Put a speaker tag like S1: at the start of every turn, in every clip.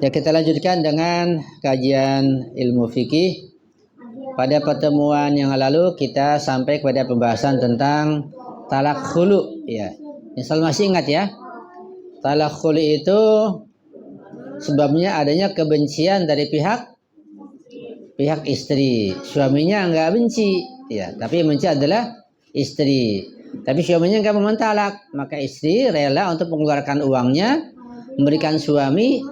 S1: Ya, kita lanjutkan dengan kajian ilmu fikih. Pada pertemuan yang lalu kita sampai kepada pembahasan tentang talak khulu. Ya, misal masih ingat ya, talak khulu itu sebabnya adanya kebencian dari pihak istri. Suaminya enggak benci, ya, tapi yang benci adalah istri. Tapi suaminya enggak mau mentalak, maka istri rela untuk mengeluarkan uangnya, memberikan suami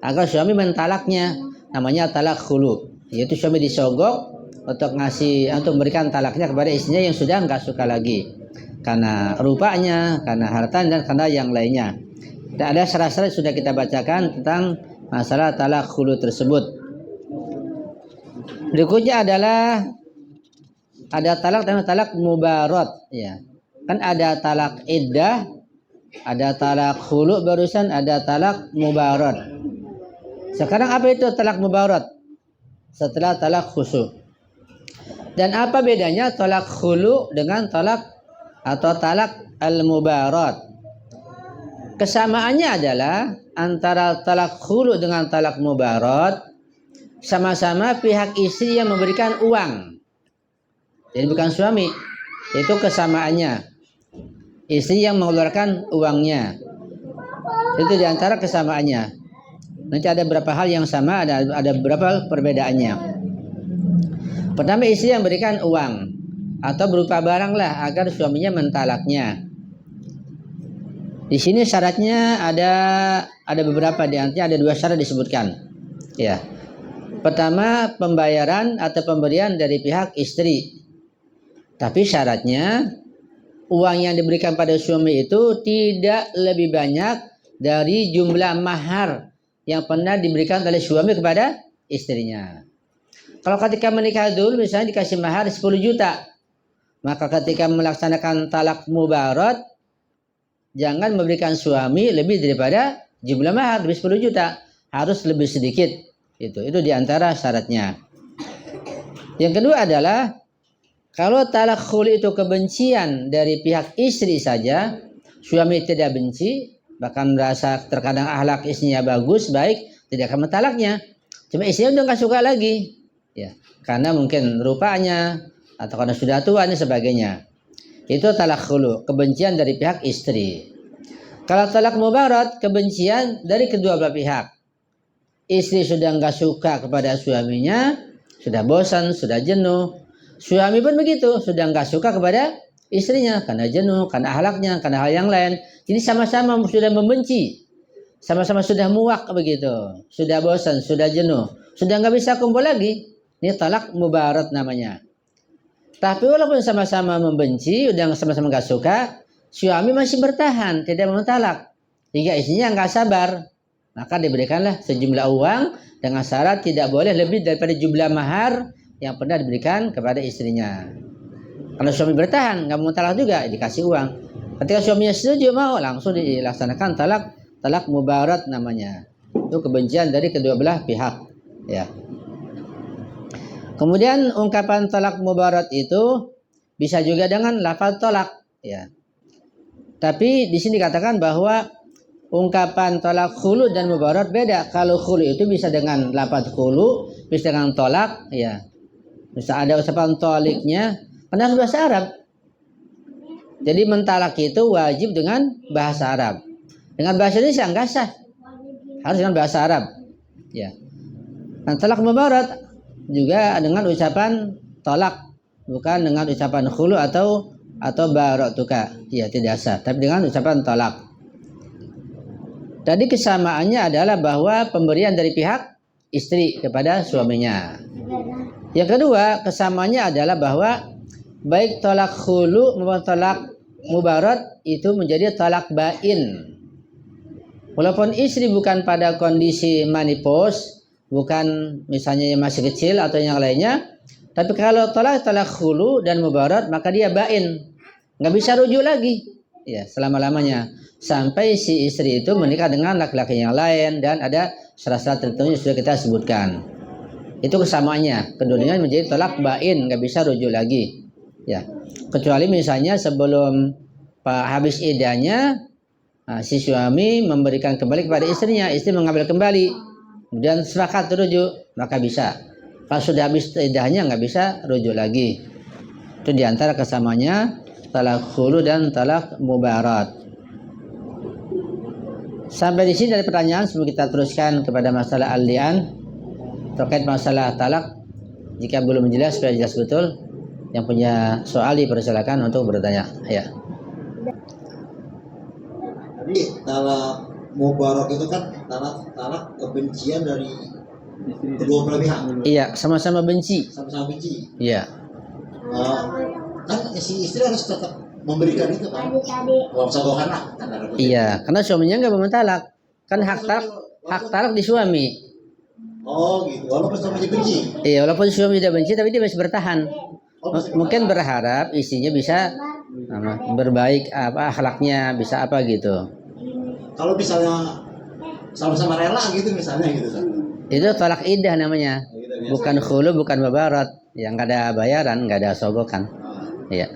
S1: agar suami mentalaknya. Namanya talak khulu, yaitu suami disogok untuk memberikan talaknya kepada istrinya yang sudah enggak suka lagi karena rupanya, karena harta, dan karena yang lainnya. Dan ada syarat-syarat sudah kita bacakan tentang masalah talak khulu tersebut. Berikutnya adalah ada talak dan talak mubarat, ya. Kan ada talak iddah, ada talak khulu barusan, ada talak mubarat. Sekarang apa itu talak mubarat? Setelah talak khusu. Dan apa bedanya talak khulu dengan talak atau talak al-mubarat? Kesamaannya adalah antara talak khulu dengan talak mubarat, sama-sama pihak istri yang memberikan uang. Jadi bukan suami. Itu kesamaannya. Istri yang mengeluarkan uangnya. Itu diantara kesamaannya. Nanti ada beberapa hal yang sama, ada beberapa perbedaannya. Pertama, istri yang berikan uang atau berupa barang lah agar suaminya mentalaknya. Di sini syaratnya ada beberapa, di antaranya ada 2 syarat disebutkan. Ya. Pertama, pembayaran atau pemberian dari pihak istri. Tapi syaratnya uang yang diberikan pada suami itu tidak lebih banyak dari jumlah mahar yang pernah diberikan oleh suami kepada istrinya. Kalau ketika menikah dulu misalnya dikasih mahar 10 juta, maka ketika melaksanakan talak mubarat jangan memberikan suami lebih daripada jumlah mahar lebih 10 juta, harus lebih sedikit. Itu diantara syaratnya. Yang kedua adalah kalau talak khulu itu kebencian dari pihak istri saja, suami tidak benci, bahkan merasa terkadang akhlak istrinya bagus, baik, tidak akan mentalaknya. Cuma istrinya udah nggak suka lagi, ya, karena mungkin rupanya atau karena sudah tua dan sebagainya. Itu talak khulu, kebencian dari pihak istri. Kalau talak mubarat, kebencian dari kedua belah pihak. Istri sudah nggak suka kepada suaminya, sudah bosan, sudah jenuh. Suami pun begitu, sudah nggak suka kepada istrinya karena jenuh, karena akhlaknya, karena hal yang lain. Jadi sama-sama sudah membenci, sama-sama sudah muak begitu, sudah bosan, sudah jenuh, sudah nggak bisa kumpul lagi. Ini talak mubarat namanya. Tapi walaupun sama-sama membenci, udah sama-sama nggak suka, suami masih bertahan, tidak mau talak. Hingga istrinya nggak sabar, maka diberikanlah sejumlah uang dengan syarat tidak boleh lebih daripada jumlah mahar yang pernah diberikan kepada istrinya. Kalau suami bertahan, nggak mau talak juga, dikasih uang. Ketika suaminya setuju mau, langsung dilaksanakan talak mubarat namanya. Itu kebencian dari kedua belah pihak. Ya. Kemudian ungkapan talak mubarat itu bisa juga dengan lafaz talak. Ya. Tapi di sini dikatakan bahwa ungkapan talak khulu dan mubarat beda. Kalau khulu itu bisa dengan lafaz khulu, bisa dengan talak. Ya. Bisa ada ucapan taliknya. Karena bahasa Arab. Jadi mentalak itu wajib dengan bahasa Arab. Dengan bahasa Indonesia enggak sah. Harus dengan bahasa Arab. Ya. Dan talak mubarat juga dengan ucapan talak, bukan dengan ucapan khulu atau baratuka. Ya, tidak sah, tapi dengan ucapan talak. Tadi kesamaannya adalah bahwa pemberian dari pihak istri kepada suaminya. Yang kedua, kesamaannya adalah bahwa baik talak khulu maupun talak mubarat itu menjadi talak bain. Walaupun istri bukan pada kondisi menopause, bukan misalnya masih kecil atau yang lainnya, tapi kalau talak khulu dan mubarat maka dia bain, nggak bisa rujuk lagi, ya, selama-lamanya sampai si istri itu menikah dengan laki-laki yang lain dan ada syarat-syarat tertentu yang sudah kita sebutkan. Itu kesamaannya, keduanya menjadi talak bain, nggak bisa rujuk lagi. Ya, kecuali misalnya sebelum habis iddahnya, si suami memberikan kembali kepada istrinya, istri mengambil kembali. kemudian sepakat rujuk, maka bisa. Kalau sudah habis iddahnya nggak bisa rujuk lagi. Itu diantara kesamanya talak khulu dan talak mubarat. Sampai di sini dari pertanyaan, sebelum kita teruskan kepada masalah al-li'an terkait masalah talak. Jika belum jelas, supaya jelas betul, yang punya soal dipersilakan untuk bertanya. Ya.
S2: Jadi talak mubarak itu kan talak kebencian dari kedua belah pihak.
S1: Iya, sama-sama benci.
S2: Sama-sama benci.
S1: Iya.
S2: Kan si istri harus tetap memberikan itu kan. Uang sagokan lah.
S1: Iya, karena suaminya nggak mau talak. Kan hak talak di suami.
S2: Oh gitu, walaupun suaminya benci.
S1: Iya, walaupun suami sudah benci, tapi dia masih bertahan. Mungkin berharap istrinya bisa berbaik, akhlaknya bisa apa gitu.
S2: Kalau misalnya sama-sama rela gitu misalnya gitu kan.
S1: Itu talak iddah namanya. Bukan khulu, bukan mubarat. Yang nggak ada bayaran, nggak ada sogokan. Iya.